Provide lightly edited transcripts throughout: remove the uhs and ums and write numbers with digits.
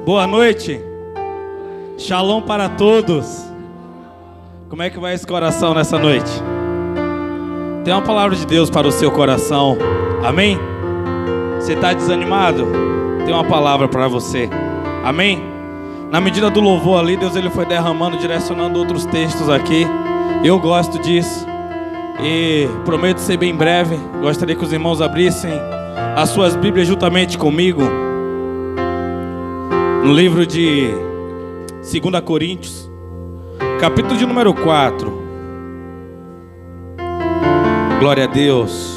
Boa noite. Shalom para todos. Como é que vai esse coração nessa noite? Tem uma palavra de Deus para o seu coração. Amém? Você está desanimado? Tem uma palavra para você. Amém? Na medida do louvor ali, Deus ele foi derramando, direcionando outros textos aqui. Eu gosto disso. E prometo ser bem breve. Gostaria que os irmãos abrissem as suas Bíblias juntamente comigo no livro de 2 Coríntios, capítulo de número 4. Glória a Deus.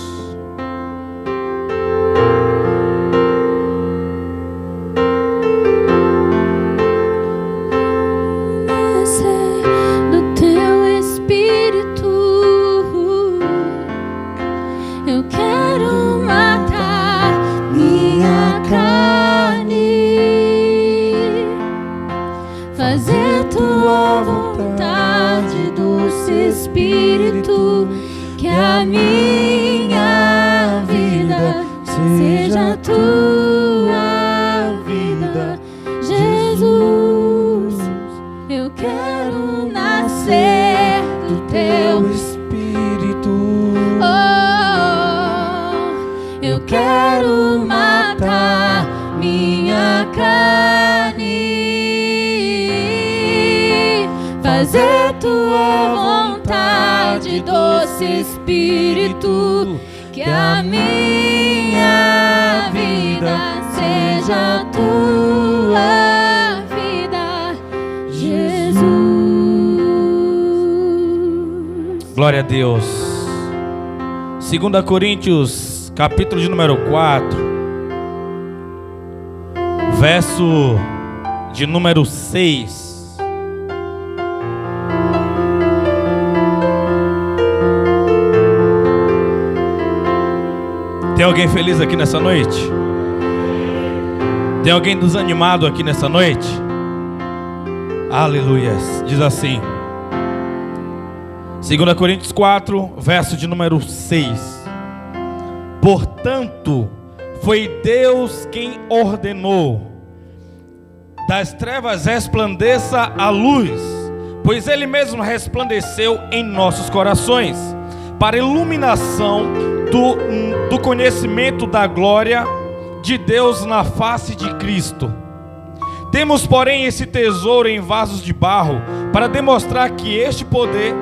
Fazer tua vontade, doce Espírito, que a minha vida seja tua vida, Jesus. Glória a Deus. 2 Coríntios, capítulo de número 4, verso de número 6. Tem alguém feliz aqui nessa noite? Tem alguém desanimado aqui nessa noite? Aleluias. Diz assim, 2 Coríntios 4, verso de número 6. Portanto, foi Deus quem ordenou: das trevas resplandeça a luz, pois Ele mesmo resplandeceu em nossos corações, para iluminação do conhecimento da glória de Deus na face de Cristo. Temos, porém, esse tesouro em vasos de barro, para demonstrar que este poder,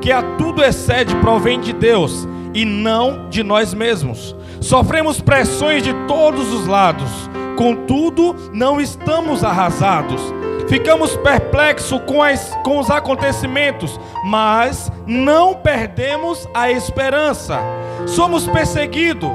que a tudo excede, provém de Deus e não de nós mesmos. Sofremos pressões de todos os lados, contudo não estamos arrasados. Ficamos perplexos com os acontecimentos, mas não perdemos a esperança. Somos perseguidos,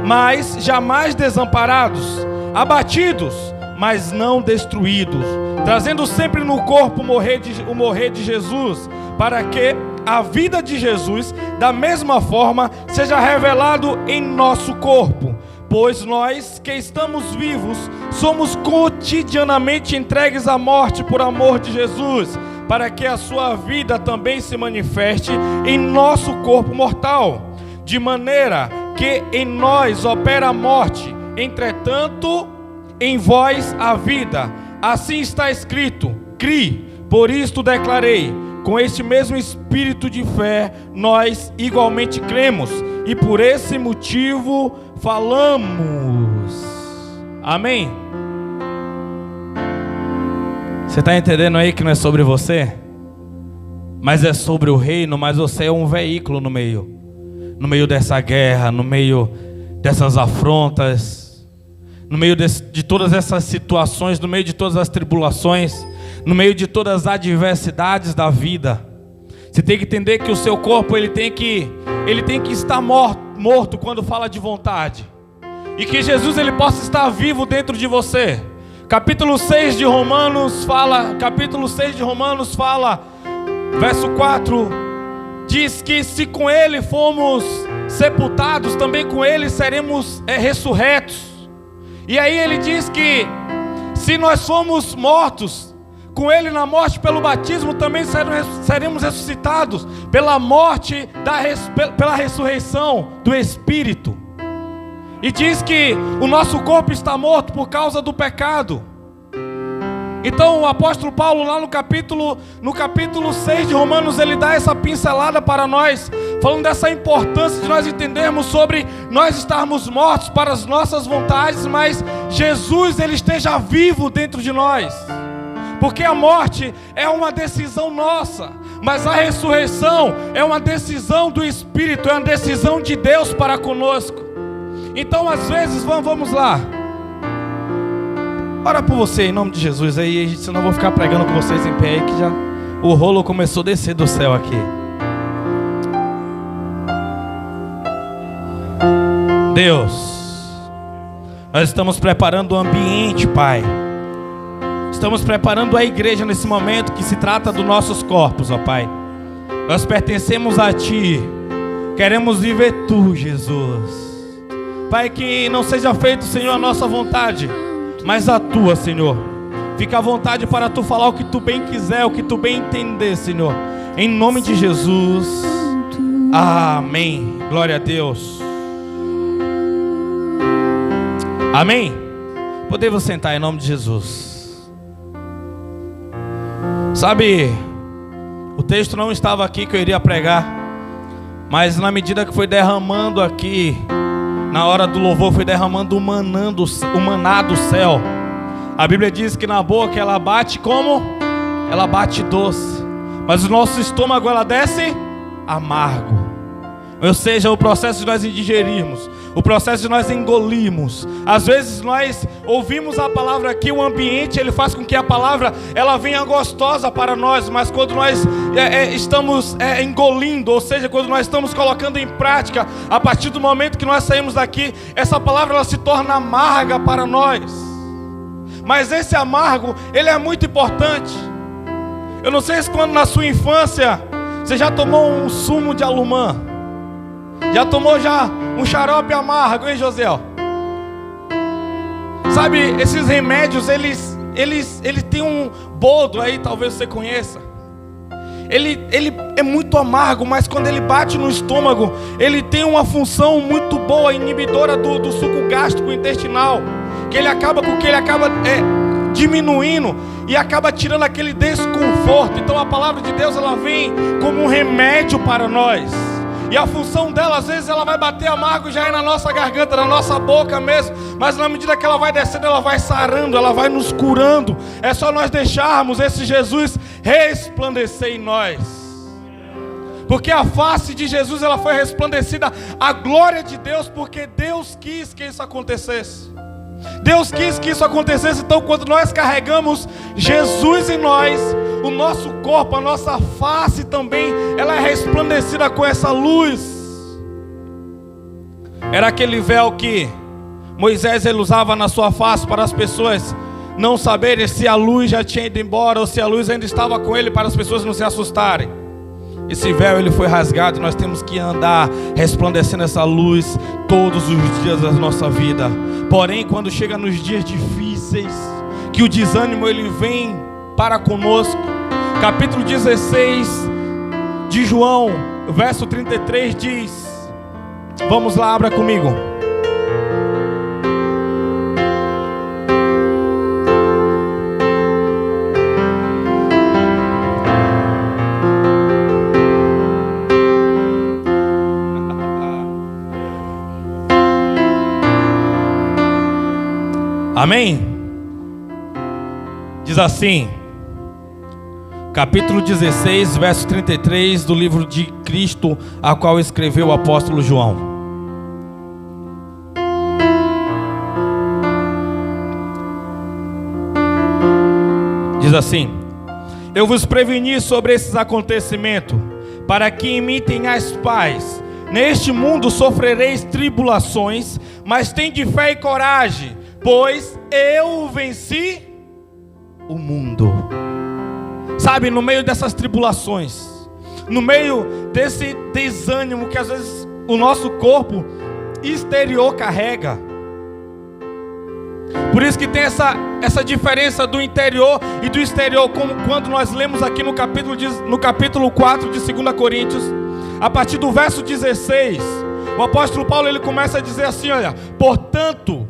mas jamais desamparados, abatidos, mas não destruídos, trazendo sempre no corpo o morrer de Jesus, para que a vida de Jesus, da mesma forma, seja revelado em nosso corpo. Pois nós que estamos vivos, somos cotidianamente entregues à morte por amor de Jesus, para que a sua vida também se manifeste em nosso corpo mortal, de maneira que em nós opera a morte, entretanto em vós a vida. Assim está escrito: cri, por isto declarei. Com este mesmo espírito de fé, nós igualmente cremos, e por esse motivo falamos. Amém? Você está entendendo aí que não é sobre você, mas é sobre o reino, mas você é um veículo no meio dessa guerra, no meio dessas afrontas, no meio de todas essas situações, no meio de todas as tribulações, no meio de todas as adversidades da vida. Você tem que entender que o seu corpo ele tem que estar morto quando fala de vontade, e que Jesus ele possa estar vivo dentro de você. Capítulo 6 de Romanos fala, verso 4, diz que se com ele fomos sepultados, também com ele seremos ressurretos. E aí ele diz que se nós fomos mortos com ele na morte pelo batismo, também seremos ressuscitados pela morte, pela ressurreição do Espírito. E diz que o nosso corpo está morto por causa do pecado. Então o apóstolo Paulo, lá no capítulo 6 de Romanos, ele dá essa pincelada para nós, falando dessa importância de nós entendermos sobre nós estarmos mortos para as nossas vontades, mas Jesus, ele esteja vivo dentro de nós. Porque a morte é uma decisão nossa, mas a ressurreição é uma decisão do Espírito, é uma decisão de Deus para conosco. Então às vezes, vamos lá, ora por você em nome de Jesus aí, senão eu vou ficar pregando com vocês em pé aí, que já o rolo começou a descer do céu aqui. Deus, nós estamos preparando o ambiente, Pai. Estamos preparando a igreja nesse momento que se trata dos nossos corpos, ó Pai. Nós pertencemos a Ti, queremos viver Tu, Jesus. Pai, que não seja feito, Senhor, a nossa vontade, mas a Tua, Senhor. Fica à vontade para Tu falar o que Tu bem quiser, o que Tu bem entender, Senhor. Em nome de Jesus. Amém. Glória a Deus. Amém. Podemos sentar em nome de Jesus. Sabe, o texto não estava aqui que eu iria pregar, mas na medida que foi derramando aqui, na hora do louvor, foi derramando o maná do céu. A Bíblia diz que na boca ela bate como? Ela bate doce, mas o nosso estômago ela desce amargo. Ou seja, o processo de nós digerirmos, o processo de nós engolirmos. Às vezes nós ouvimos a palavra aqui, o ambiente ele faz com que a palavra ela venha gostosa para nós, mas quando nós estamos engolindo, ou seja, quando nós estamos colocando em prática, a partir do momento que nós saímos daqui, essa palavra ela se torna amarga para nós. Mas esse amargo, ele é muito importante. Eu não sei se quando na sua infância você já tomou um sumo de alumã. Já tomou um xarope amargo, hein, Josiel? Sabe, esses remédios, eles têm um boldo aí, talvez você conheça. Ele é muito amargo, mas quando ele bate no estômago, ele tem uma função muito boa, inibidora do suco gástrico intestinal, que ele acaba diminuindo e acaba tirando aquele desconforto. Então a palavra de Deus ela vem como um remédio para nós. E a função dela, às vezes ela vai bater amargo já aí na nossa garganta, na nossa boca mesmo, mas na medida que ela vai descendo, ela vai sarando, ela vai nos curando. É só nós deixarmos esse Jesus resplandecer em nós, porque a face de Jesus ela foi resplandecida, a glória de Deus, porque Deus quis que isso acontecesse. Deus quis que isso acontecesse. Então quando nós carregamos Jesus em nós, o nosso corpo, a nossa face também, ela é resplandecida com essa luz. Era aquele véu que Moisés ele usava na sua face para as pessoas não saberem se a luz já tinha ido embora ou se a luz ainda estava com ele, para as pessoas não se assustarem. Esse véu ele foi rasgado e nós temos que andar resplandecendo essa luz todos os dias da nossa vida. Porém, quando chega nos dias difíceis, que o desânimo ele vem para conosco, capítulo 16 de João, verso 33 diz, vamos lá, abra comigo. Amém? Diz assim, capítulo 16, verso 33 do livro de Cristo, a qual escreveu o apóstolo João. Diz assim: eu vos preveni sobre esses acontecimentos, para que em mim tenhais paz. Neste mundo sofrereis tribulações, mas tende fé e coragem, pois eu venci o mundo. Sabe, no meio dessas tribulações, no meio desse desânimo que às vezes o nosso corpo exterior carrega. Por isso que tem essa diferença do interior e do exterior, como quando nós lemos aqui no capítulo 4 de 2 Coríntios, a partir do verso 16, o apóstolo Paulo ele começa a dizer assim, olha, portanto,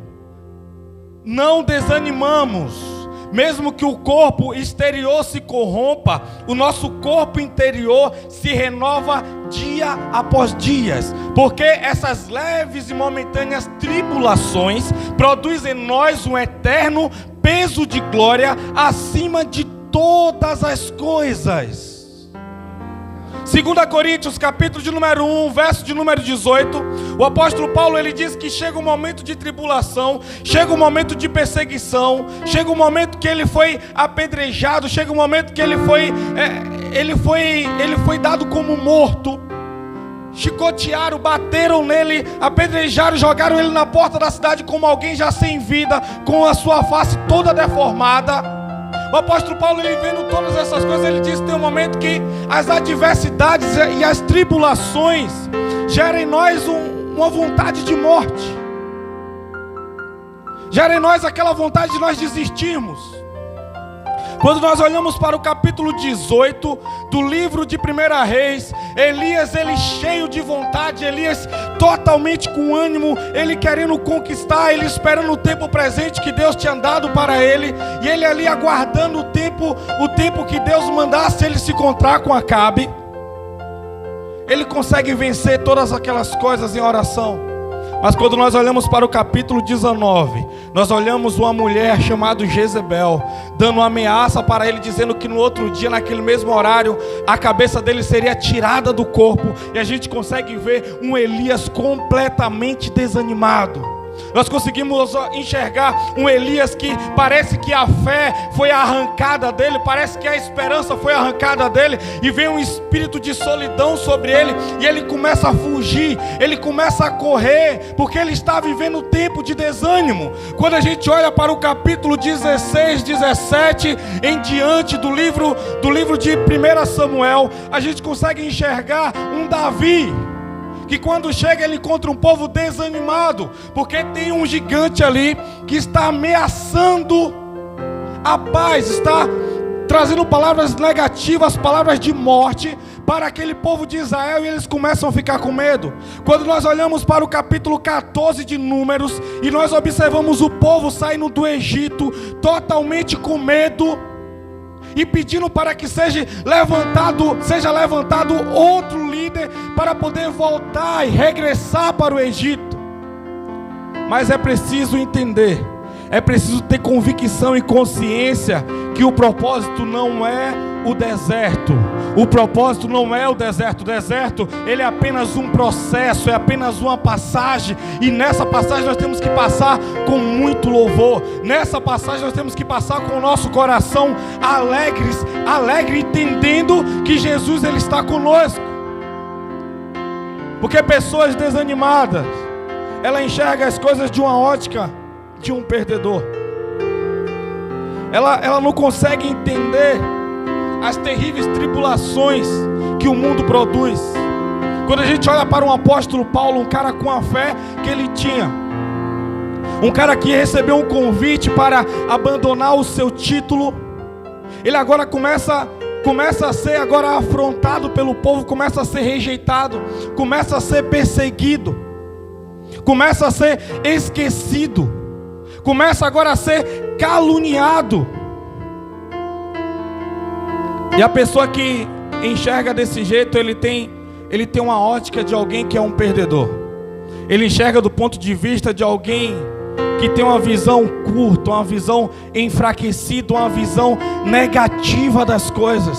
não desanimamos, Mesmo que o corpo exterior se corrompa, o nosso corpo interior se renova dia após dia, porque essas leves e momentâneas tribulações produzem em nós um eterno peso de glória acima de todas as coisas. 2 Coríntios, capítulo de número 1, verso de número 18, o apóstolo Paulo, ele diz que chega um momento de tribulação, chega um momento de perseguição, chega um momento que ele foi apedrejado, chega um momento que ele foi dado como morto, chicotearam, bateram nele, apedrejaram, jogaram ele na porta da cidade como alguém já sem vida, com a sua face toda deformada. O apóstolo Paulo, ele vendo todas essas coisas, ele diz que tem um momento que as adversidades e as tribulações geram em nós uma vontade de morte, geram em nós aquela vontade de nós desistirmos. Quando nós olhamos para o capítulo 18 do livro de 1 Reis, Elias, ele cheio de vontade, Elias totalmente com ânimo, ele querendo conquistar, ele esperando o tempo presente que Deus tinha dado para ele, e ele ali aguardando o tempo que Deus mandasse ele se encontrar com Acabe. Ele consegue vencer todas aquelas coisas em oração. Mas quando nós olhamos para o capítulo 19, nós olhamos uma mulher chamada Jezebel, dando uma ameaça para ele, dizendo que no outro dia, naquele mesmo horário, a cabeça dele seria tirada do corpo. E a gente consegue ver um Elias completamente desanimado. Nós conseguimos enxergar um Elias que parece que a fé foi arrancada dele, parece que a esperança foi arrancada dele, e vem um espírito de solidão sobre ele, e ele começa a fugir, ele começa a correr, porque ele está vivendo um tempo de desânimo. Quando a gente olha para o capítulo 16, 17, em diante do livro de 1 Samuel, a gente consegue enxergar um Davi, que quando chega ele encontra um povo desanimado, porque tem um gigante ali que está ameaçando a paz, está trazendo palavras negativas, palavras de morte para aquele povo de Israel, e eles começam a ficar com medo. Quando nós olhamos para o capítulo 14 de Números, e nós observamos o povo saindo do Egito totalmente com medo, e pedindo para que seja levantado outro líder para poder voltar e regressar para o Egito. Mas é preciso entender, é preciso ter convicção e consciência que o propósito não é o deserto. O propósito não é o deserto. O deserto, ele é apenas um processo, é apenas uma passagem. E nessa passagem nós temos que passar com muito louvor. Nessa passagem nós temos que passar com o nosso coração alegre, entendendo que Jesus, ele está conosco. Porque pessoas desanimadas, ela enxerga as coisas de uma ótica de um perdedor. Ela não consegue entender as terríveis tribulações que o mundo produz. Quando a gente olha para um apóstolo Paulo, um cara com a fé que ele tinha, um cara que recebeu um convite para abandonar o seu título, ele agora começa a ser agora afrontado pelo povo, começa a ser rejeitado, começa a ser perseguido, começa a ser esquecido, começa agora a ser caluniado. E a pessoa que enxerga desse jeito, ele tem uma ótica de alguém que é um perdedor. Ele enxerga do ponto de vista de alguém que tem uma visão curta, uma visão enfraquecida, uma visão negativa das coisas.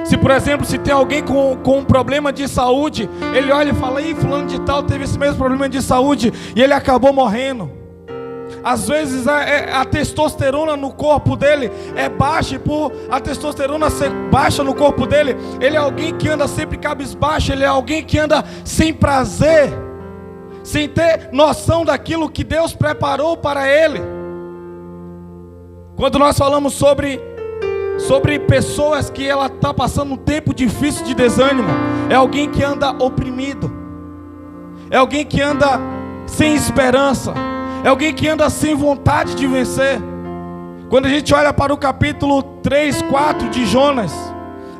Se, por exemplo, se tem alguém com um problema de saúde, ele olha e fala: "Ih, fulano de tal teve esse mesmo problema de saúde e ele acabou morrendo." Às vezes a testosterona no corpo dele é baixa, e por a testosterona ser baixa no corpo dele, ele é alguém que anda sempre cabisbaixo, ele é alguém que anda sem prazer, sem ter noção daquilo que Deus preparou para ele. Quando nós falamos sobre pessoas que ela está passando um tempo difícil de desânimo, é alguém que anda oprimido, é alguém que anda sem esperança, é alguém que anda sem vontade de vencer. Quando a gente olha para o capítulo 3, 4 de Jonas,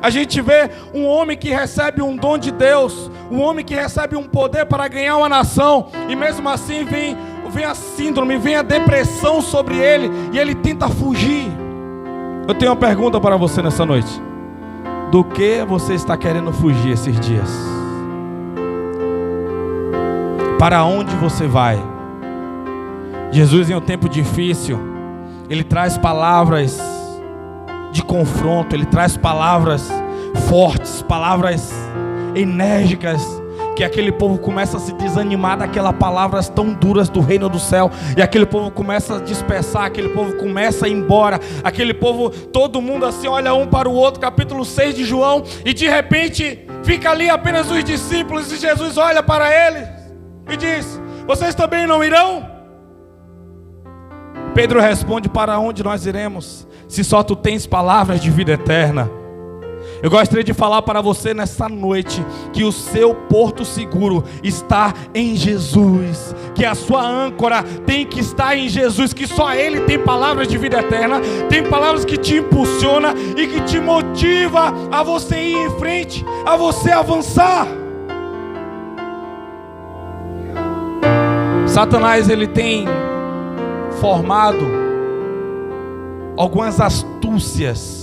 a gente vê um homem que recebe um dom de Deus, um homem que recebe um poder para ganhar uma nação, e mesmo assim vem a síndrome, vem a depressão sobre ele, e ele tenta fugir. Eu tenho uma pergunta para você nessa noite. Do que você está querendo fugir esses dias? Para onde você vai? Jesus, em um tempo difícil, Ele traz palavras de confronto, Ele traz palavras fortes, palavras enérgicas, que aquele povo começa a se desanimar daquelas palavras tão duras do reino do céu, e aquele povo começa a dispersar, aquele povo começa a ir embora, aquele povo, todo mundo assim olha um para o outro, capítulo 6 de João, e de repente fica ali apenas os discípulos, e Jesus olha para eles e diz: vocês também não irão? Pedro responde: para onde nós iremos, se só tu tens palavras de vida eterna? Eu gostaria de falar para você nessa noite que o seu porto seguro está em Jesus, que a sua âncora tem que estar em Jesus, que só Ele tem palavras de vida eterna, tem palavras que te impulsiona e que te motiva a você ir em frente, a você avançar. Satanás, ele tem formado algumas astúcias.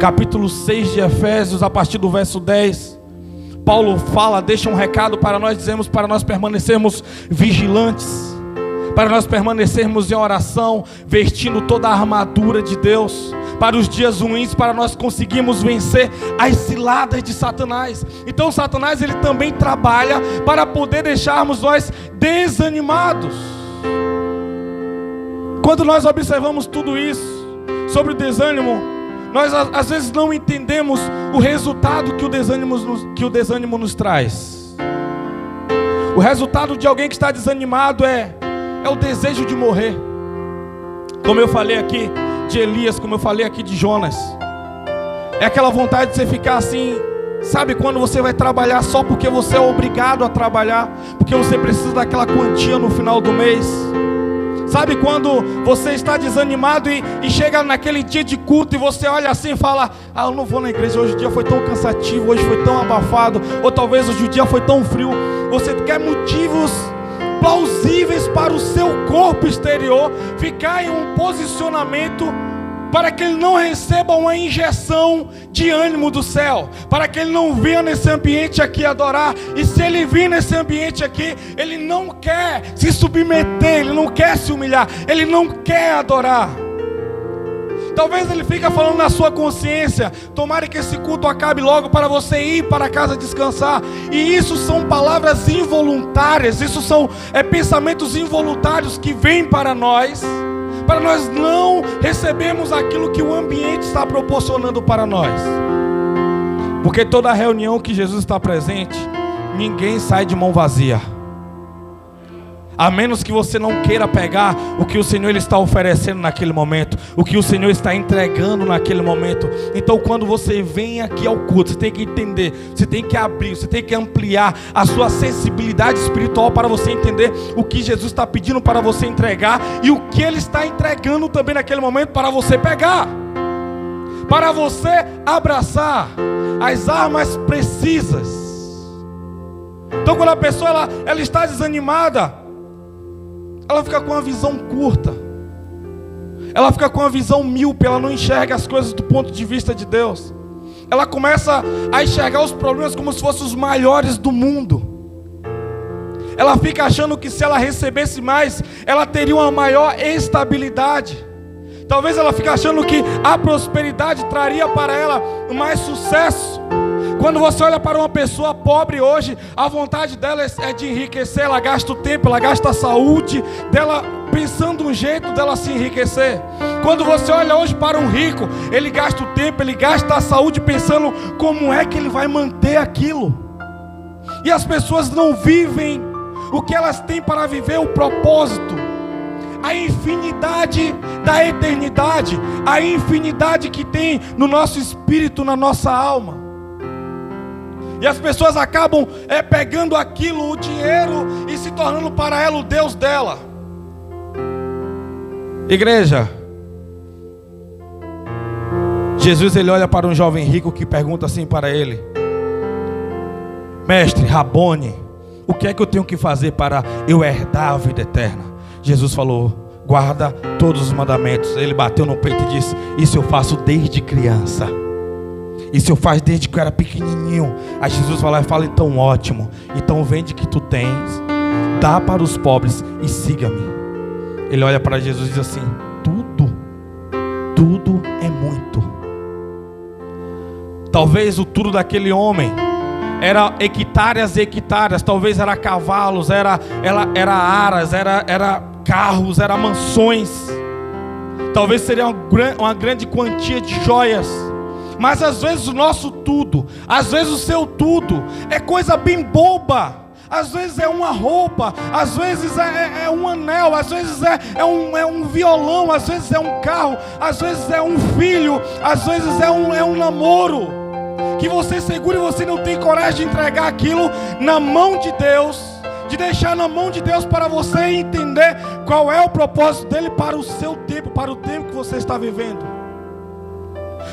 Capítulo 6 de Efésios, a partir do verso 10, Paulo fala, deixa um recado para nós, dizemos para nós permanecermos vigilantes, para nós permanecermos em oração, vestindo toda a armadura de Deus, para os dias ruins, para nós conseguirmos vencer as ciladas de Satanás. Então Satanás, ele também trabalha para poder deixarmos nós desanimados. Quando nós observamos tudo isso sobre o desânimo, nós às vezes não entendemos o resultado que o desânimo nos traz. O resultado de alguém que está desanimado é o desejo de morrer. Como eu falei aqui de Elias, como eu falei aqui de Jonas. É aquela vontade de você ficar assim, sabe quando você vai trabalhar só porque você é obrigado a trabalhar, porque você precisa daquela quantia no final do mês. Sabe quando você está desanimado e chega naquele dia de culto e você olha assim e fala: ah, eu não vou na igreja, hoje o dia foi tão cansativo, hoje foi tão abafado, ou talvez hoje o dia foi tão frio. Você quer motivos plausíveis para o seu corpo exterior ficar em um posicionamento para que ele não receba uma injeção de ânimo do céu, para que ele não venha nesse ambiente aqui adorar. E se ele vir nesse ambiente aqui, ele não quer se submeter, ele não quer se humilhar, ele não quer adorar. Talvez ele fique falando na sua consciência: tomara que esse culto acabe logo para você ir para casa descansar. E isso são palavras involuntárias, isso são pensamentos involuntários que vêm para nós não recebermos aquilo que o ambiente está proporcionando para nós. Porque toda reunião que Jesus está presente, ninguém sai de mão vazia. A menos que você não queira pegar o que o Senhor ele está oferecendo naquele momento, o que o Senhor está entregando naquele momento. Então quando você vem aqui ao culto, você tem que entender, você tem que abrir, você tem que ampliar a sua sensibilidade espiritual para você entender o que Jesus está pedindo para você entregar e o que Ele está entregando também naquele momento para você pegar, para você abraçar as armas precisas. Então quando a pessoa ela está desanimada, ela fica com uma visão curta, ela fica com uma visão míope, ela não enxerga as coisas do ponto de vista de Deus. Ela começa a enxergar os problemas como se fossem os maiores do mundo. Ela fica achando que se ela recebesse mais, ela teria uma maior estabilidade. Talvez ela fique achando que a prosperidade traria para ela mais sucesso. Quando você olha para uma pessoa pobre hoje, a vontade dela é de enriquecer. Ela gasta o tempo, ela gasta a saúde dela pensando um jeito dela se enriquecer. Quando você olha hoje para um rico, ele gasta o tempo, ele gasta a saúde pensando como é que ele vai manter aquilo. E as pessoas não vivem o que elas têm para viver, o propósito, a infinidade da eternidade, a infinidade que tem no nosso espírito, na nossa alma. E as pessoas acabam pegando aquilo, o dinheiro, e se tornando para ela o Deus dela. Igreja, Jesus ele olha para um jovem rico que pergunta assim para ele: mestre, Rabone, o que é que eu tenho que fazer para eu herdar a vida eterna? Jesus falou: guarda todos os mandamentos. Ele bateu no peito e disse: isso eu faço desde criança. Isso eu faço desde que eu era pequenininho. Aí Jesus vai lá e fala: então ótimo. Então vende o que tu tens, dá para os pobres e siga-me. Ele olha para Jesus e diz assim: tudo é muito. Talvez o tudo daquele homem era hectares e hectares. Talvez era cavalos, era aras, era carros, era mansões. Talvez seria uma grande quantia de joias. Mas às vezes o nosso tudo, às vezes o seu tudo é coisa bem boba. Às vezes é uma roupa, às vezes é um anel, às vezes é um violão, às vezes é um carro, às vezes é um filho, às vezes é um namoro que você segura e você não tem coragem de entregar aquilo na mão de Deus, de deixar na mão de Deus para você entender qual é o propósito dele para o seu tempo, para o tempo que você está vivendo.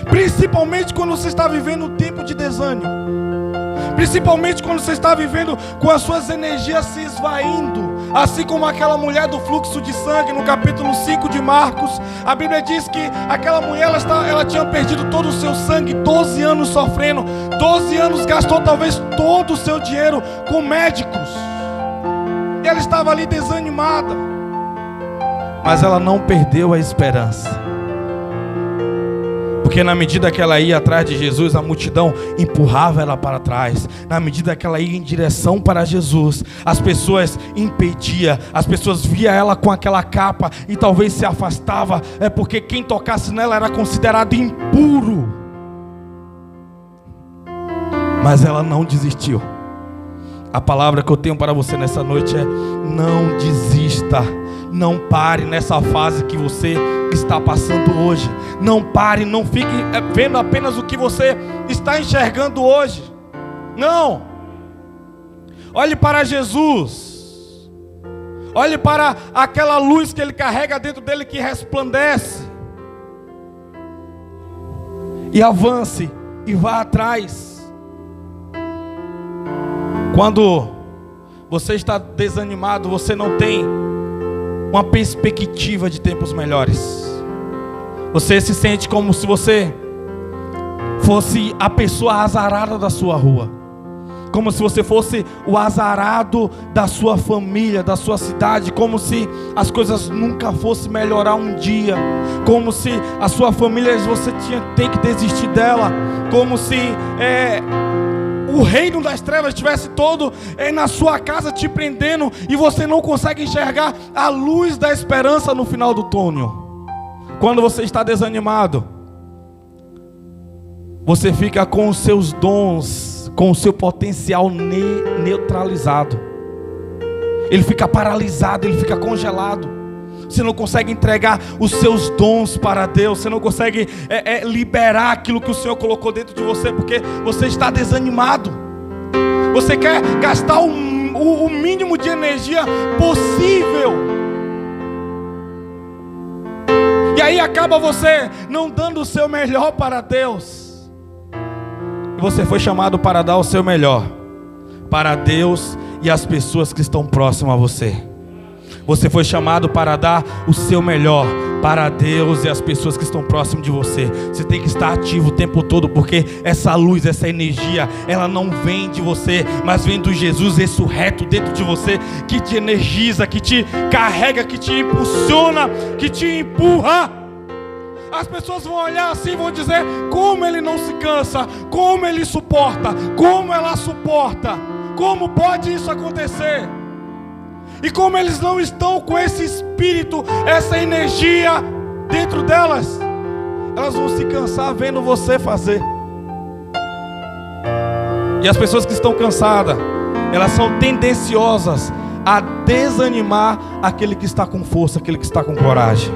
Principalmente quando você está vivendo um tempo de desânimo. Principalmente quando você está vivendo com as suas energias se esvaindo. Assim como aquela mulher do fluxo de sangue no capítulo 5 de Marcos. A Bíblia diz que aquela mulher ela tinha perdido todo o seu sangue, 12 anos sofrendo, 12 anos gastou talvez todo o seu dinheiro com médicos. E ela estava ali desanimada. Mas ela não perdeu a esperança. Porque na medida que ela ia atrás de Jesus, a multidão empurrava ela para trás. Na medida que ela ia em direção para Jesus, as pessoas impediam, as pessoas via ela com aquela capa e talvez se afastava, porque quem tocasse nela era considerado impuro. Mas ela não desistiu. A palavra que eu tenho para você nessa noite é: não desista. Não pare nessa fase que você está passando hoje. Não pare, não fique vendo apenas o que você está enxergando hoje. Não. Olhe para Jesus. Olhe para aquela luz que Ele carrega dentro dele, que resplandece. E avance e vá atrás. Quando você está desanimado, você não tem uma perspectiva de tempos melhores. Você se sente como se você fosse a pessoa azarada da sua rua, como se você fosse o azarado da sua família, da sua cidade, como se as coisas nunca fossem melhorar um dia, como se a sua família você tem que desistir dela, como se o reino das trevas estivesse todo na sua casa te prendendo e você não consegue enxergar a luz da esperança no final do túnel. Quando você está desanimado, você fica com os seus dons, com o seu potencial neutralizado. Ele fica paralisado, ele fica congelado. Você não consegue entregar os seus dons para Deus. Você não consegue liberar aquilo que o Senhor colocou dentro de você, porque você está desanimado. Você quer gastar o mínimo de energia possível. E aí acaba você não dando o seu melhor para Deus. E você foi chamado para dar o seu melhor para Deus e as pessoas que estão próximas a você. Você foi chamado para dar o seu melhor para Deus e as pessoas que estão próximas de você. Você tem que estar ativo o tempo todo, porque essa luz, essa energia, ela não vem de você, mas vem do Jesus ressurreto dentro de você, que te energiza, que te carrega, que te impulsiona, que te empurra. As pessoas vão olhar assim e vão dizer: como ele não se cansa, como ele suporta, como ela suporta, como pode isso acontecer? E como eles não estão com esse espírito, essa energia dentro delas, elas vão se cansar vendo você fazer. E as pessoas que estão cansadas, elas são tendenciosas a desanimar aquele que está com força, aquele que está com coragem,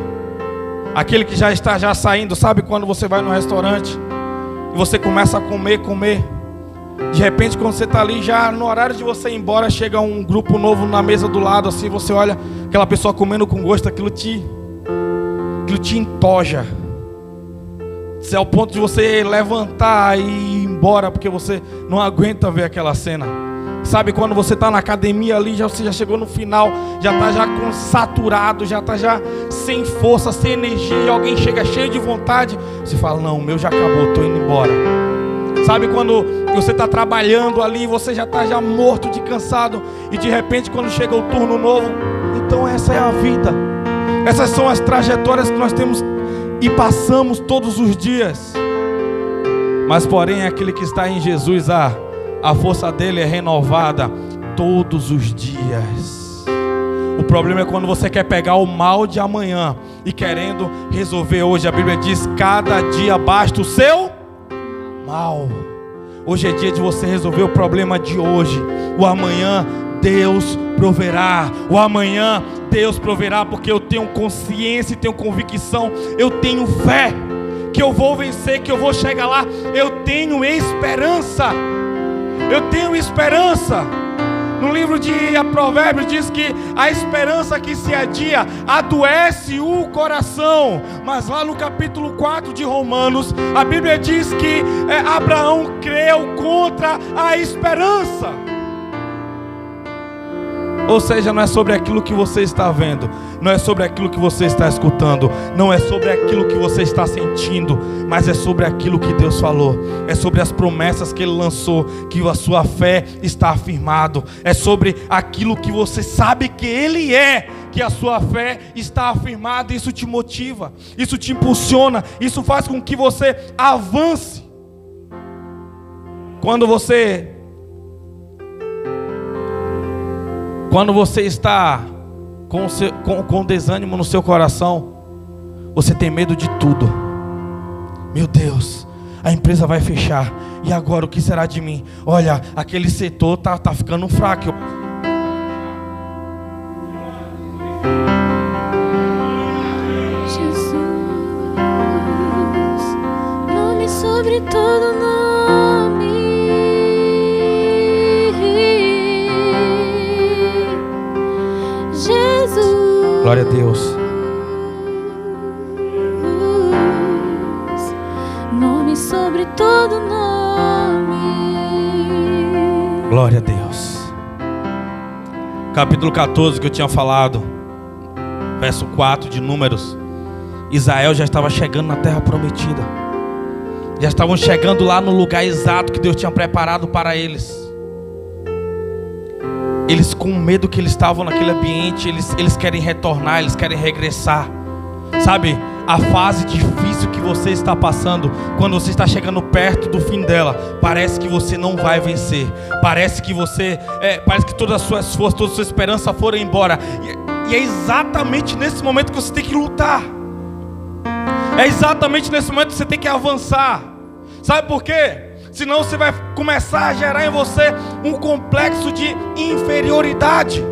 aquele que já está saindo. Sabe quando você vai no restaurante e você começa a comer, de repente quando você está ali já no horário de você ir embora, chega um grupo novo na mesa do lado, assim, você olha aquela pessoa comendo com gosto, aquilo te entoja. Isso é o ponto de você levantar e ir embora, porque você não aguenta ver aquela cena. Sabe, quando você está na academia ali, você já chegou no final, já está já saturado, já está já sem força, sem energia, e alguém chega cheio de vontade, você fala, não, o meu já acabou, estou indo embora. Sabe, quando você está trabalhando ali, você já está já morto de cansado, e de repente quando chega o turno novo, então essa é a vida. Essas são as trajetórias que nós temos e passamos todos os dias. Mas porém, aquele que está em Jesus, a força dele é renovada todos os dias. O problema é quando você quer pegar o mal de amanhã e querendo resolver hoje. A Bíblia diz, cada dia basta o seu mal. Hoje é dia de você resolver o problema de hoje. O amanhã Deus proverá. O amanhã Deus proverá, porque eu tenho consciência e tenho convicção, eu tenho fé que eu vou vencer, que eu vou chegar lá. Eu tenho esperança. Eu tenho esperança. No livro de Provérbios diz que a esperança que se adia adoece o coração. Mas lá no capítulo 4 de Romanos, a Bíblia diz que Abraão creu contra a esperança. Ou seja, não é sobre aquilo que você está vendo, não é sobre aquilo que você está escutando, não é sobre aquilo que você está sentindo, mas é sobre aquilo que Deus falou, é sobre as promessas que Ele lançou, que a sua fé está afirmado, é sobre aquilo que você sabe que Ele é, que a sua fé está afirmada. Isso te motiva, isso te impulsiona, isso faz com que você avance. Quando você está com desânimo no seu coração, você tem medo de tudo. Meu Deus, a empresa vai fechar, e agora o que será de mim? Olha, aquele setor tá ficando fraco. Jesus, nome sobre todo nome. Jesus, Glória a Deus. nome sobre todo nome. Glória a Deus. Capítulo 14 que eu tinha falado, verso 4 de Números. Israel já estava chegando na terra prometida, já estavam chegando lá no lugar exato que Deus tinha preparado para eles. Eles, com o medo que eles estavam naquele ambiente, eles querem retornar, eles querem regressar. Sabe, a fase difícil que você está passando, quando você está chegando perto do fim dela, parece que você não vai vencer. Parece que parece que todas as suas forças, toda a sua esperança foram embora. E é exatamente nesse momento que você tem que lutar. É exatamente nesse momento que você tem que avançar. Sabe por quê? Senão você vai começar a gerar em você um complexo de inferioridade.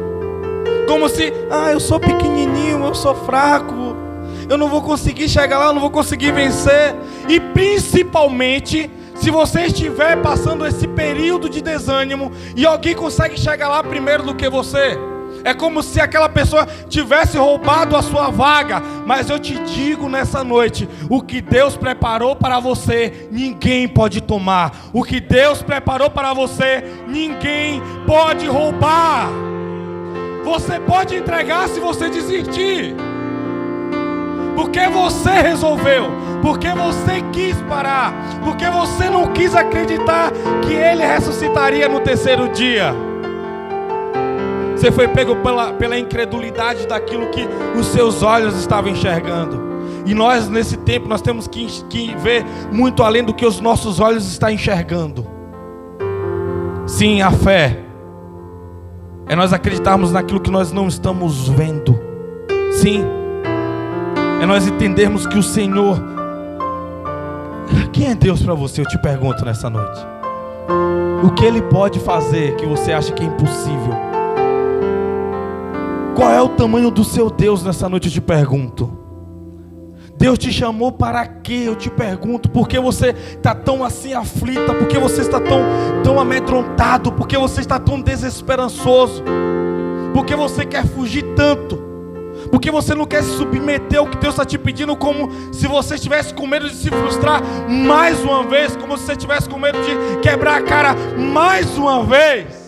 Como se, eu sou pequenininho, eu sou fraco, eu não vou conseguir chegar lá, eu não vou conseguir vencer. E principalmente, se você estiver passando esse período de desânimo e alguém consegue chegar lá primeiro do que você, é como se aquela pessoa tivesse roubado a sua vaga. Mas eu te digo nessa noite, o que Deus preparou para você, ninguém pode tomar. O que Deus preparou para você, ninguém pode roubar. Você pode entregar se você desistir, porque você resolveu, porque você quis parar, porque você não quis acreditar que Ele ressuscitaria no terceiro dia. Você foi pego pela incredulidade daquilo que os seus olhos estavam enxergando. E nós, nesse tempo, nós temos que ver muito além do que os nossos olhos estão enxergando. Sim, a fé é nós acreditarmos naquilo que nós não estamos vendo. Sim, é nós entendermos que o Senhor... Quem é Deus para você? Eu te pergunto nessa noite. O que Ele pode fazer que você acha que é impossível? Qual é o tamanho do seu Deus nessa noite? Eu te pergunto. Deus te chamou para quê? Eu te pergunto. Por que você está tão assim aflita? Por que você está tão amedrontado? Por que você está tão desesperançoso? Por que você quer fugir tanto? Por que você não quer se submeter ao que Deus está te pedindo, como se você estivesse com medo de se frustrar mais uma vez, como se você estivesse com medo de quebrar a cara mais uma vez?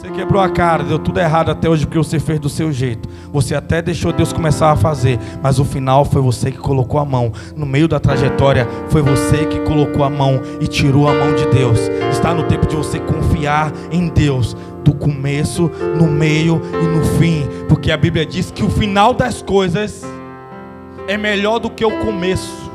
Você quebrou a cara, deu tudo errado até hoje porque você fez do seu jeito. Você até deixou Deus começar a fazer, mas o final foi você que colocou a mão. No meio da trajetória, foi você que colocou a mão e tirou a mão de Deus. Está no tempo de você confiar em Deus, do começo, no meio e no fim. Porque a Bíblia diz que o final das coisas é melhor do que o começo.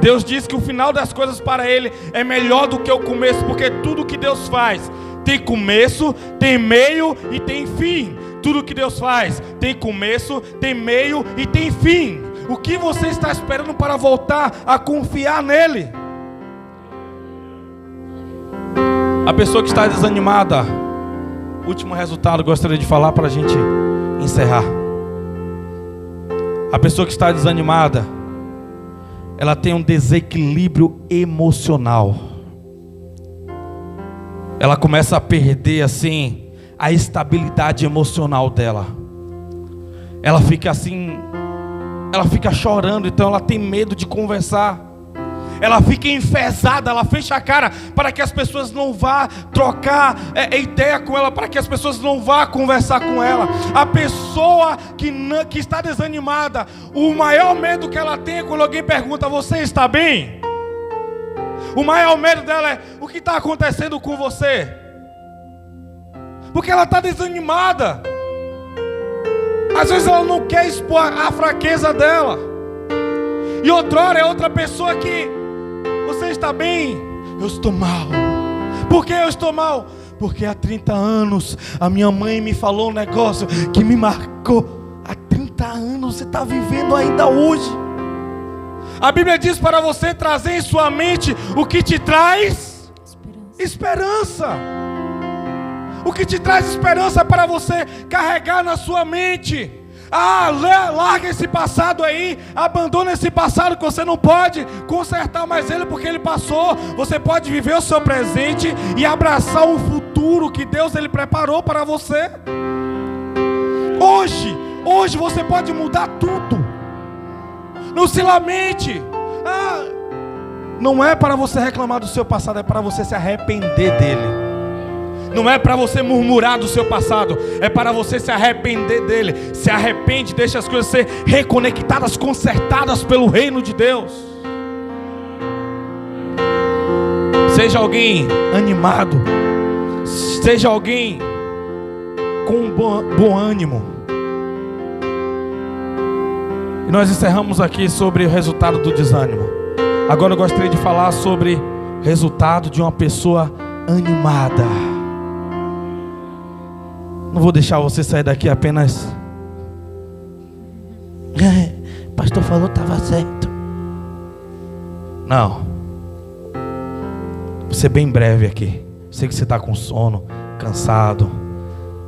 Deus diz que o final das coisas para Ele é melhor do que o começo, porque tudo que Deus faz tem começo, tem meio e tem fim. Tudo que Deus faz tem começo, tem meio e tem fim. O que você está esperando para voltar a confiar nele? A pessoa que está desanimada, último resultado, gostaria de falar para a gente encerrar. A pessoa que está desanimada, ela tem um desequilíbrio emocional. Ela começa a perder assim a estabilidade emocional dela. Ela fica assim, ela fica chorando, então ela tem medo de conversar. Ela fica enfesada, ela fecha a cara para que as pessoas não vá trocar ideia com ela, para que as pessoas não vá conversar com ela. A pessoa que está desanimada, o maior medo que ela tem é quando alguém pergunta: você está bem? O maior medo dela é: o que está acontecendo com você? Porque ela está desanimada. Às vezes ela não quer expor a fraqueza dela. E outrora é outra pessoa que: você está bem? Eu estou mal. Por que eu estou mal? Porque há 30 anos a minha mãe me falou um negócio que me marcou. Há 30 anos você está vivendo ainda hoje. A Bíblia diz para você trazer em sua mente o que te traz esperança. O que te traz esperança para você carregar na sua mente. Larga esse passado aí, abandona esse passado que você não pode consertar mais ele porque ele passou. Você pode viver o seu presente e abraçar o futuro que Deus ele preparou para você. Hoje você pode mudar tudo. Não se lamente. Não é para você reclamar do seu passado, é para você se arrepender dele. Não é para você murmurar do seu passado, é para você se arrepender dele. Se arrepende, deixa as coisas ser reconectadas, consertadas pelo reino de Deus. Seja alguém animado, seja alguém com bom ânimo. E nós encerramos aqui sobre o resultado do desânimo. Agora eu gostaria de falar sobre o resultado de uma pessoa animada. Não vou deixar você sair daqui apenas: o pastor falou que estava certo. Não. Vou ser bem breve aqui. Sei que você está com sono, cansado.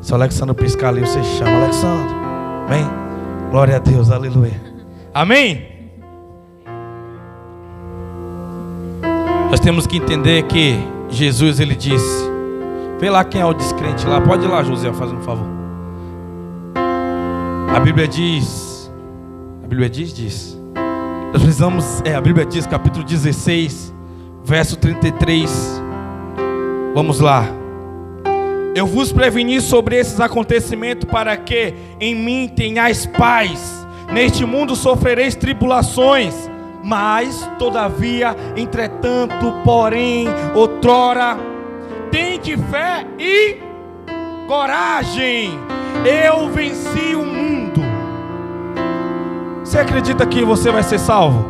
Se o Alexandre piscar ali, você chama: Alexandre, vem. Glória a Deus, aleluia. Amém? Nós temos que entender que Jesus, ele disse: vê lá quem é o descrente lá. Pode ir lá, José, fazendo um favor. A Bíblia diz. Nós precisamos, a Bíblia diz, capítulo 16, verso 33. Vamos lá. Eu vos preveni sobre esses acontecimentos para que em mim tenhais paz. Neste mundo sofrereis tribulações, mas todavia, entretanto, porém, outrora, tende fé e coragem. Eu venci o mundo. Você acredita que você vai ser salvo?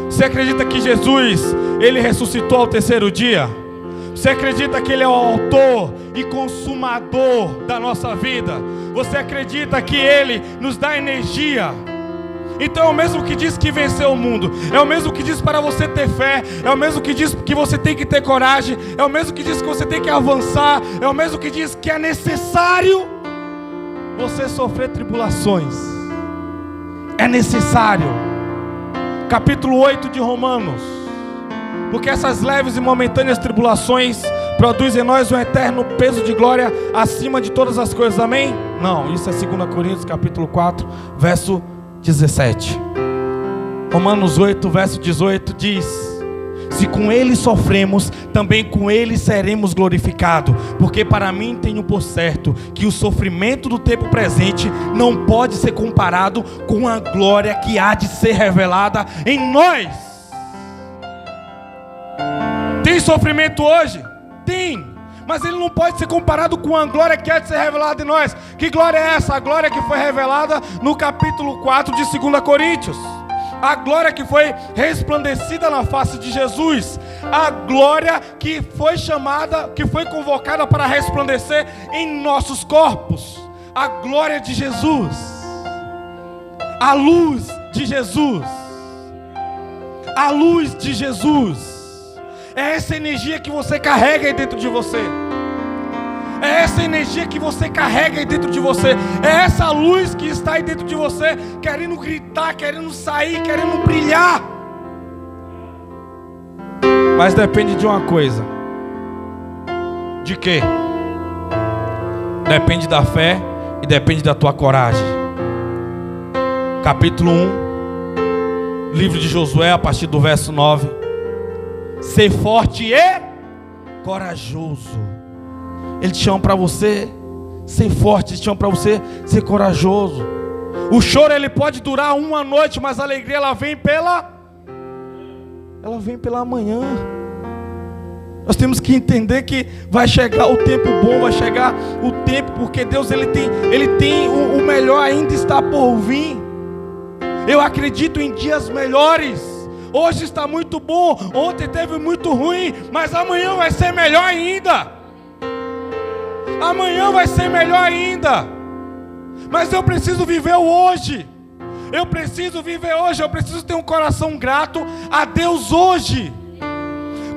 Você acredita que Jesus, ele ressuscitou ao terceiro dia? Você acredita que ele é o autor e consumador da nossa vida? Você acredita que ele nos dá energia? Então é o mesmo que diz que venceu o mundo, é o mesmo que diz para você ter fé, é o mesmo que diz que você tem que ter coragem, é o mesmo que diz que você tem que avançar, é o mesmo que diz que é necessário você sofrer tribulações. É necessário. Capítulo 8 de Romanos. Porque essas leves e momentâneas tribulações produzem em nós um eterno peso de glória acima de todas as coisas. Amém? Não, isso é 2 Coríntios capítulo 4, verso 17. Romanos 8, verso 18 diz: Se com Ele sofremos, também com Ele seremos glorificados. Porque para mim tenho por certo que o sofrimento do tempo presente não pode ser comparado com a glória que há de ser revelada em nós. Tem sofrimento hoje? Tem. Mas ele não pode ser comparado com a glória que há de ser revelada em nós. Que glória é essa? A glória que foi revelada no capítulo 4 de 2 Coríntios. A glória que foi resplandecida na face de Jesus. A glória que foi chamada, que foi convocada para resplandecer em nossos corpos. A glória de Jesus. A luz de Jesus. A luz de Jesus. É essa energia que você carrega aí dentro de você. É essa energia que você carrega aí dentro de você. É essa luz que está aí dentro de você, querendo gritar, querendo sair, querendo brilhar. Mas depende de uma coisa. De quê? Depende da fé e depende da tua coragem. Capítulo 1, livro de Josué, a partir do verso 9. Ser forte e corajoso. Ele te chama para você ser forte, ele te chama para você ser corajoso. O choro ele pode durar uma noite, mas a alegria ela vem pela manhã. Nós temos que entender que vai chegar o tempo bom, vai chegar o tempo, porque Deus ele tem o melhor ainda está por vir. Eu acredito em dias melhores. Hoje está muito bom, ontem teve muito ruim, mas amanhã vai ser melhor ainda. Amanhã vai ser melhor ainda. Mas eu preciso viver o hoje. Eu preciso viver hoje, eu preciso ter um coração grato a Deus hoje.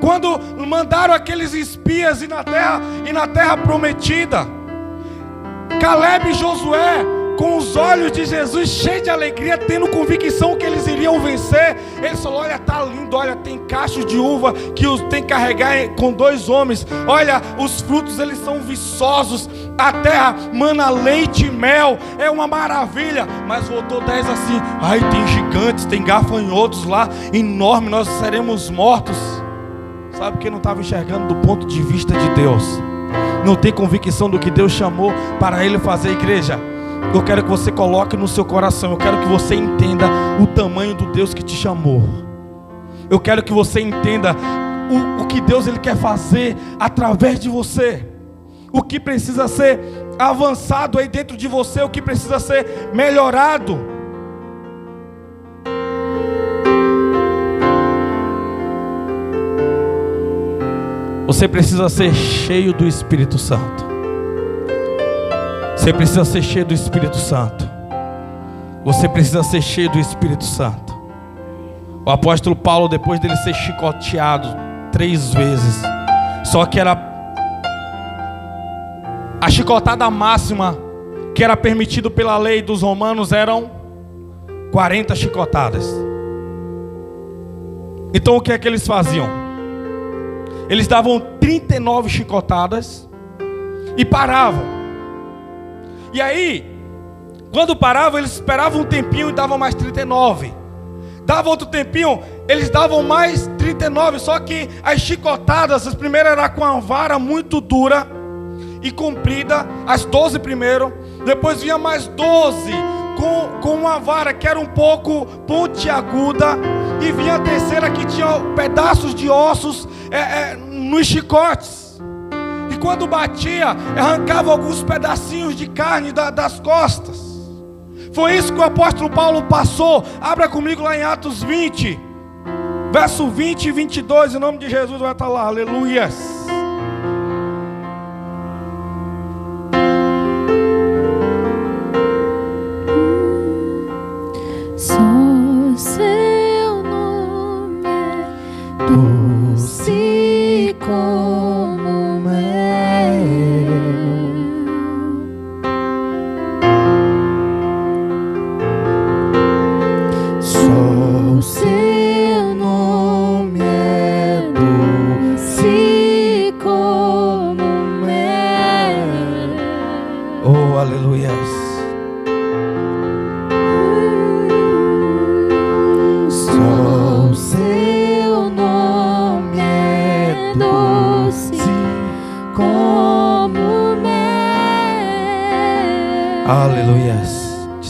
Quando mandaram aqueles espias ir na terra prometida, Caleb e Josué, com os olhos de Jesus, cheios de alegria, tendo convicção que eles iriam vencer, eles falaram: olha, tá lindo, olha, tem cachos de uva que tem que carregar com 2 homens, olha, os frutos eles são viçosos, a terra mana leite e mel, é uma maravilha. Mas voltou 10 assim: ai, tem gigantes, tem gafanhotos lá, enorme, nós seremos mortos. Sabe porque não estava enxergando do ponto de vista de Deus, não tem convicção do que Deus chamou para ele fazer. Igreja, eu quero que você coloque no seu coração, eu quero que você entenda o tamanho do Deus que te chamou. Eu quero que você entenda o que Deus ele quer fazer através de você. O que precisa ser avançado aí dentro de você, o que precisa ser melhorado. Você precisa ser cheio do Espírito Santo. Você precisa ser cheio do Espírito Santo. Você precisa ser cheio do Espírito Santo. O apóstolo Paulo, depois dele ser chicoteado 3 vezes, só que era a chicotada máxima que era permitido pela lei dos romanos, eram 40 chicotadas. Então o que é que eles faziam? Eles davam 39 chicotadas e paravam. E aí, quando paravam, eles esperavam um tempinho e davam mais 39. Dava outro tempinho, eles davam mais 39. Só que as chicotadas, as primeiras eram com uma vara muito dura e comprida, as 12 primeiro. Depois vinha mais 12 com uma vara que era um pouco pontiaguda. E vinha a terceira que tinha pedaços de ossos nos chicotes. E quando batia, arrancava alguns pedacinhos de carne das costas. Foi isso que o apóstolo Paulo passou. Abra comigo lá em Atos 20, verso 20 e 22. Em nome de Jesus vai estar lá. Aleluias. Só seu nome é doce como mel. Só seu nome é doce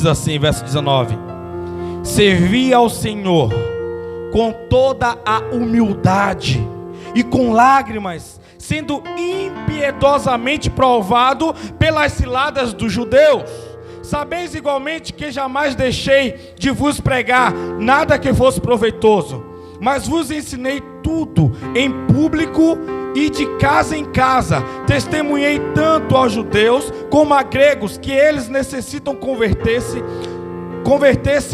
Diz assim, verso 19: servi ao Senhor com toda a humildade e com lágrimas, sendo impiedosamente provado pelas ciladas dos judeus. Sabeis igualmente que jamais deixei de vos pregar nada que fosse proveitoso, mas vos ensinei tudo em público e de casa em casa. Testemunhei tanto aos judeus como a gregos que eles necessitam converter-se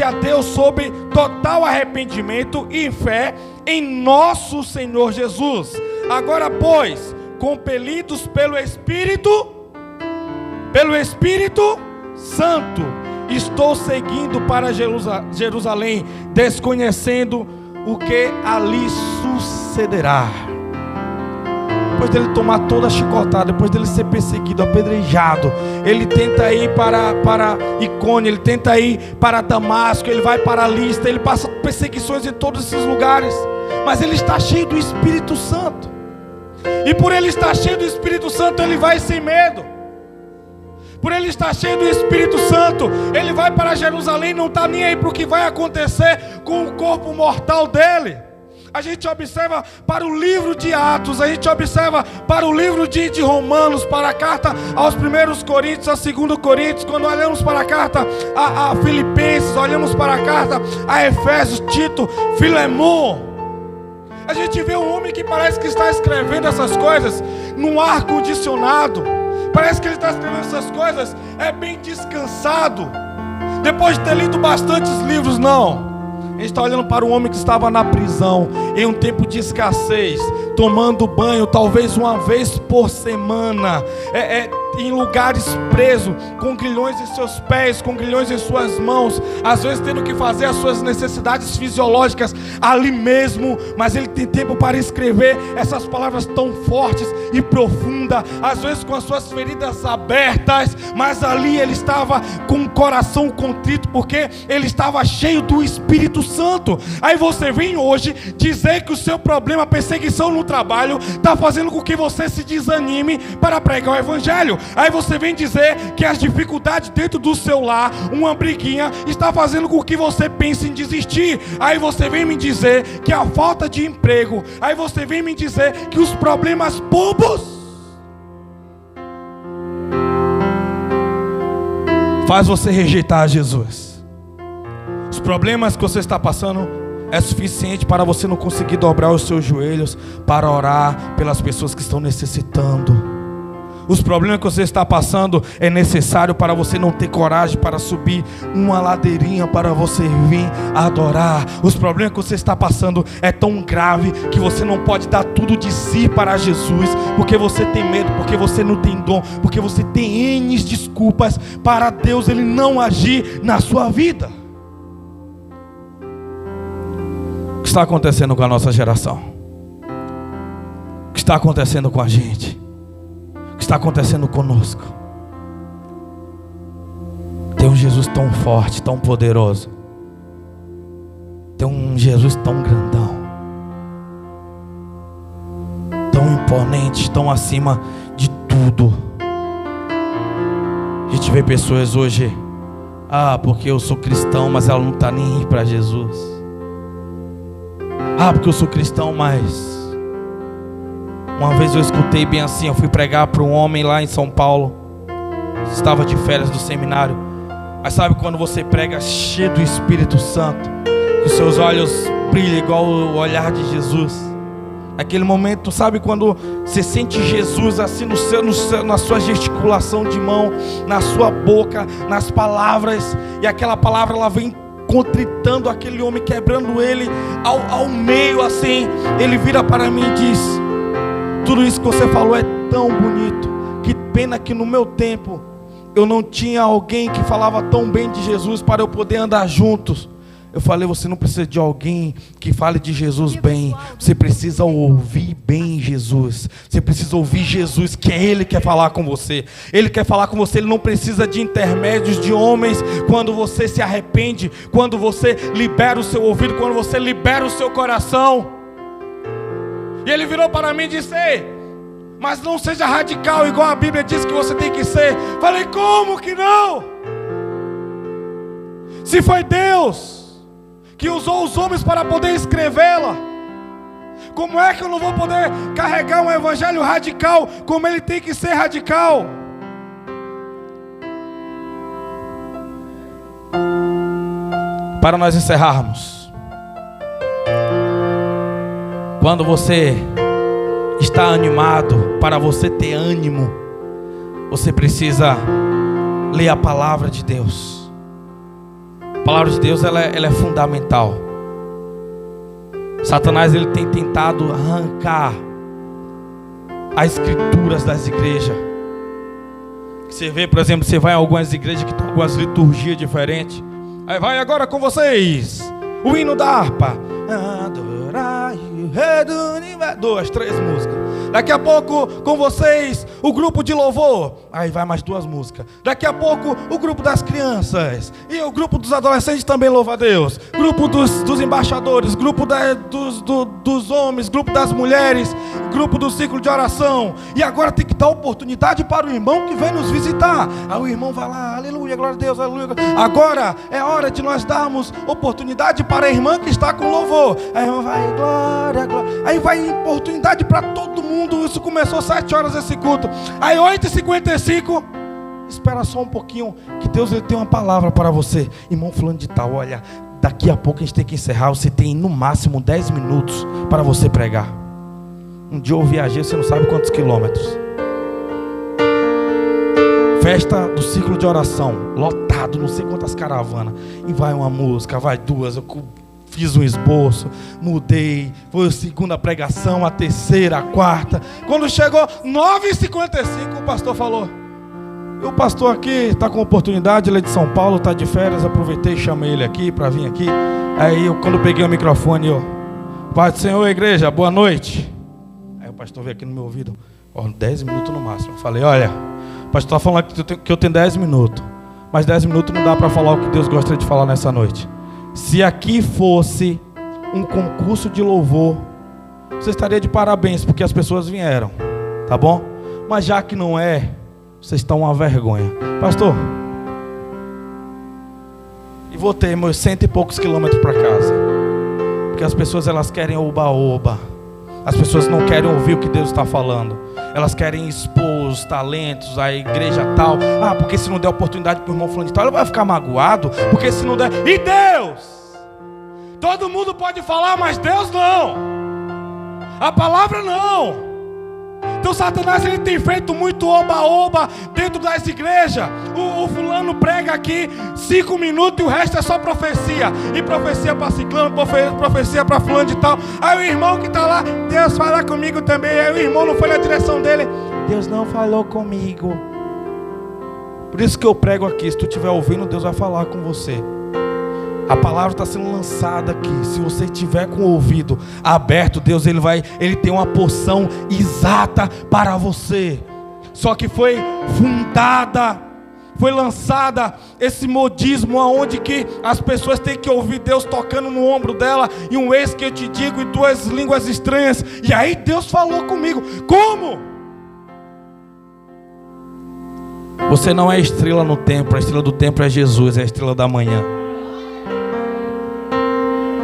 a Deus sob total arrependimento e fé em nosso Senhor Jesus. Agora, pois, compelidos pelo Espírito Santo, estou seguindo para Jerusalém, desconhecendo o que ali sucederá. Depois dele tomar toda a chicotada, depois dele ser perseguido, apedrejado, ele tenta ir para Icônio, ele tenta ir para Damasco, ele vai para Listra, ele passa perseguições em todos esses lugares, mas ele está cheio do Espírito Santo, e por ele estar cheio do Espírito Santo, ele vai sem medo. Por ele estar cheio do Espírito Santo, ele vai para Jerusalém, não está nem aí para o que vai acontecer com o corpo mortal dele. A gente observa para o livro de Atos, a gente observa para o livro de Romanos, para a carta aos 1 Coríntios, a 2 Coríntios, quando olhamos para a carta a Filipenses, olhamos para a carta a Efésios, Tito, Filemon. A gente vê um homem que parece que está escrevendo essas coisas num ar condicionado. Parece que ele está escrevendo essas coisas bem descansado, depois de ter lido bastantes livros. Não, a gente está olhando para um homem que estava na prisão, em um tempo de escassez, tomando banho talvez uma vez por semana, em lugares presos, com grilhões em seus pés, com grilhões em suas mãos, às vezes tendo que fazer as suas necessidades fisiológicas ali mesmo, mas ele tem tempo para escrever essas palavras tão fortes e profundas, às vezes com as suas feridas abertas, mas ali ele estava com o coração contrito, porque ele estava cheio do Espírito Santo. Aí você vem hoje dizer que o seu problema, a perseguição no trabalho, está fazendo com que você se desanime para pregar o Evangelho. Aí você vem dizer que as dificuldades dentro do seu lar, uma briguinha, está fazendo com que você pense em desistir. Aí você vem me dizer que a falta de emprego, aí você vem me dizer que os problemas bobos faz você rejeitar Jesus. Os problemas que você está passando é suficiente para você não conseguir dobrar os seus joelhos para orar pelas pessoas que estão necessitando. Os problemas que você está passando é necessário para você não ter coragem para subir uma ladeirinha para você vir adorar. Os problemas que você está passando é tão grave que você não pode dar tudo de si para Jesus, porque você tem medo, porque você não tem dom, porque você tem N desculpas para Deus ele não agir na sua vida. O que está acontecendo com a nossa geração? O que está acontecendo com a gente? O que está acontecendo conosco? Tem um Jesus tão forte, tão poderoso. Tem um Jesus tão grandão, tão imponente, tão acima de tudo. A gente vê pessoas hoje, porque eu sou cristão, mas ela não está nem aí para Jesus. Porque eu sou cristão, mas... Uma vez eu escutei bem assim, eu fui pregar para um homem lá em São Paulo, estava de férias do seminário. Mas sabe quando você prega cheio do Espírito Santo, que os seus olhos brilham igual o olhar de Jesus? Naquele momento, sabe quando você sente Jesus assim na sua gesticulação de mão, na sua boca, nas palavras, e aquela palavra ela vem contritando aquele homem, quebrando ele ao meio assim. Ele vira para mim e diz: tudo isso que você falou é tão bonito, que pena que no meu tempo eu não tinha alguém que falava tão bem de Jesus para eu poder andar juntos. Eu falei: você não precisa de alguém que fale de Jesus bem, você precisa ouvir bem Jesus. Você precisa ouvir Jesus, que é Ele que quer falar com você. Ele quer falar com você, Ele não precisa de intermédios de homens. Quando você se arrepende, quando você libera o seu ouvido, quando você libera o seu coração. E ele virou para mim e disse: ei, mas não seja radical igual a Bíblia diz que você tem que ser. Falei: como que não? Se foi Deus que usou os homens para poder escrevê-la, como é que eu não vou poder carregar um evangelho radical como ele tem que ser radical? Para nós encerrarmos, quando você está animado, para você ter ânimo, você precisa ler a palavra de Deus. A palavra de Deus ela é fundamental. Satanás ele tem tentado arrancar as escrituras das igrejas. Você vê, por exemplo, você vai em algumas igrejas que tem algumas liturgias diferentes. Aí vai agora com vocês o hino da harpa. Adorar o Rei do Universo. 2, 3 músicas. Daqui a pouco com vocês o grupo de louvor. Aí vai mais 2 músicas. Daqui a pouco o grupo das crianças. E o grupo dos adolescentes também louva a Deus. Grupo dos embaixadores. Grupo dos homens. Grupo das mulheres. Grupo do ciclo de oração. E agora tem que dar oportunidade para o irmão que vem nos visitar. Aí o irmão vai lá, aleluia, glória a Deus, aleluia. Agora é hora de nós darmos oportunidade para a irmã que está com louvor. Aí a irmã vai, glória, glória. Aí vai oportunidade para todo mundo. Isso começou 7 horas esse culto. Aí 8h55, espera só um pouquinho, que Deus ele tem uma palavra para você. Irmão fulano de tal, olha, daqui a pouco a gente tem que encerrar. Você tem no máximo 10 minutos para você pregar. Um dia eu viajei, você não sabe quantos quilômetros. Festa do ciclo de oração, lotado, não sei quantas caravanas. E vai uma música, vai 2, eu fiz um esboço, mudei. Foi a segunda pregação, a terceira, a quarta. Quando chegou 9h55, o pastor falou: o pastor aqui está com oportunidade, ele é de São Paulo, está de férias. Aproveitei e chamei ele aqui para vir aqui. Aí quando eu peguei o microfone, Pai do Senhor, igreja, boa noite. Aí o pastor veio aqui no meu ouvido, 10 minutos no máximo. Eu falei: olha, o pastor está falando que eu tenho 10 minutos, mas 10 minutos não dá para falar o que Deus gostaria de falar nessa noite. Se aqui fosse um concurso de louvor, você estaria de parabéns, porque as pessoas vieram, tá bom? Mas já que não é, vocês estão uma vergonha. Pastor, e voltei meus 100 e poucos quilômetros para casa, porque as pessoas elas querem oba-oba. As pessoas não querem ouvir o que Deus está falando. Elas querem expor os talentos, a igreja tal. Porque se não der oportunidade para o irmão fulano de tal, ele vai ficar magoado. Porque se não der... E Deus? Todo mundo pode falar, mas Deus não. A palavra não. Então Satanás ele tem feito muito oba-oba dentro das igrejas. O fulano prega aqui 5 minutos e o resto é só profecia. E profecia para ciclano, profecia para fulano de tal. Aí o irmão que está lá, Deus fala comigo também. Aí o irmão não foi na direção dele. Deus não falou comigo. Por isso que eu prego aqui. Se tu estiver ouvindo, Deus vai falar com você. A palavra está sendo lançada aqui. Se você tiver com o ouvido aberto, Deus ele tem uma porção exata para você. Só que foi fundada, foi lançada esse modismo aonde que as pessoas têm que ouvir Deus tocando no ombro dela, e um eis que eu te digo, e 2 línguas estranhas. E aí Deus falou comigo. Como? Você não é estrela no templo. A estrela do templo é Jesus, é a estrela da manhã.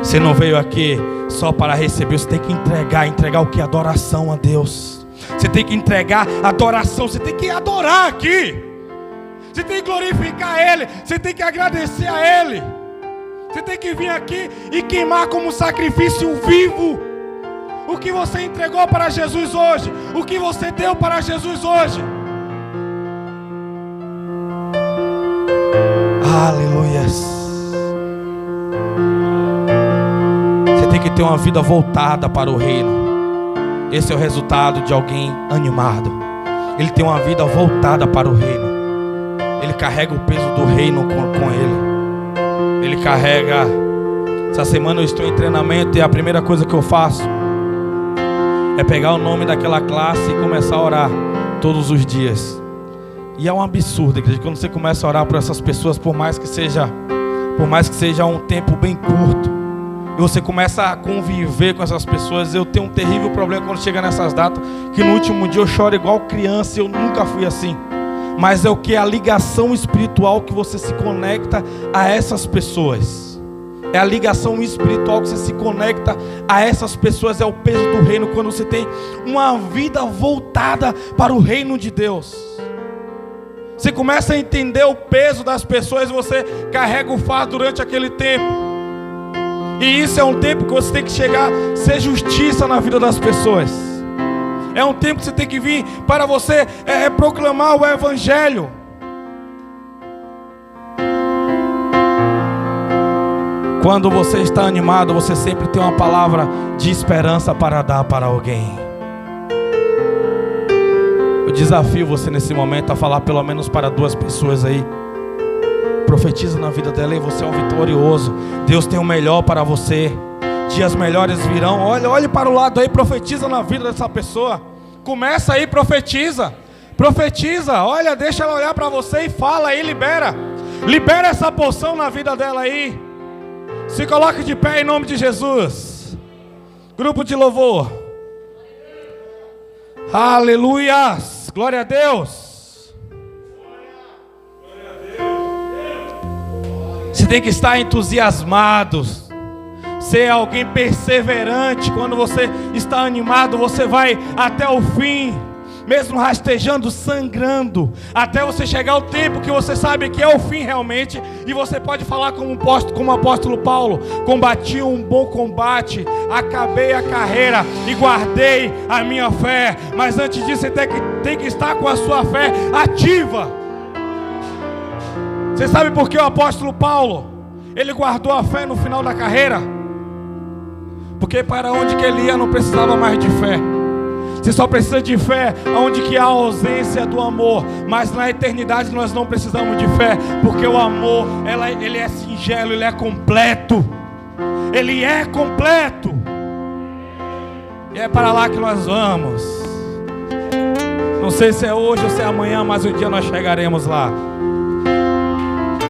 Você não veio aqui só para receber, você tem que entregar o que? Adoração a Deus. Você tem que entregar adoração, você tem que adorar aqui. Você tem que glorificar Ele, você tem que agradecer a Ele. Você tem que vir aqui e queimar como sacrifício vivo o que você entregou para Jesus hoje, o que você deu para Jesus hoje. Aleluias. Tem que ter uma vida voltada para o reino. Esse é o resultado de alguém animado. Ele tem uma vida voltada para o reino. Ele carrega o peso do reino com ele. Ele carrega. Essa semana eu estou em treinamento e a primeira coisa que eu faço é pegar o nome daquela classe e começar a orar todos os dias. E é um absurdo, igreja, quando você começa a orar por essas pessoas, por mais que seja um tempo bem curto, e você começa a conviver com essas pessoas. Eu tenho um terrível problema quando chega nessas datas, que no último dia eu choro igual criança. Eu nunca fui assim. mas é o que? A ligação espiritual que você se conecta a essas pessoas. É a ligação espiritual que você se conecta a essas pessoas. É o peso do reino, quando você tem uma vida voltada para o reino de Deus. Você começa a entender o peso das pessoas e você carrega o fardo durante aquele tempo. E isso é um tempo que você tem que chegar, ser justiça na vida das pessoas. É um tempo que você tem que vir para você proclamar o evangelho. Quando você está animado, você sempre tem uma palavra de esperança para dar para alguém. Eu desafio você nesse momento a falar pelo menos para 2 pessoas aí. Profetiza na vida dela e você é um vitorioso. Deus tem o melhor para você. Dias melhores virão. Olhe para o lado aí, profetiza na vida dessa pessoa. Começa aí, profetiza. Profetiza, olha, deixa ela olhar para você e fala aí, libera. Libera essa porção na vida dela aí. Se coloque de pé em nome de Jesus. Grupo de louvor. Aleluias. Glória a Deus. Você tem que estar entusiasmado. Ser alguém perseverante. Quando você está animado, você vai até o fim. Mesmo rastejando, sangrando, até você chegar ao tempo que você sabe que é o fim realmente. E você pode falar como o apóstolo Paulo: combati um bom combate, acabei a carreira e guardei a minha fé. Mas antes disso, você tem que estar com a sua fé ativa. Você sabe por que o apóstolo Paulo, ele guardou a fé no final da carreira? Porque para onde que ele ia não precisava mais de fé. Você só precisa de fé onde que há a ausência do amor. Mas na eternidade nós não precisamos de fé, porque o amor, ele é singelo, ele é completo. Ele é completo. E é para lá que nós vamos. Não sei se é hoje ou se é amanhã, mas um dia nós chegaremos lá.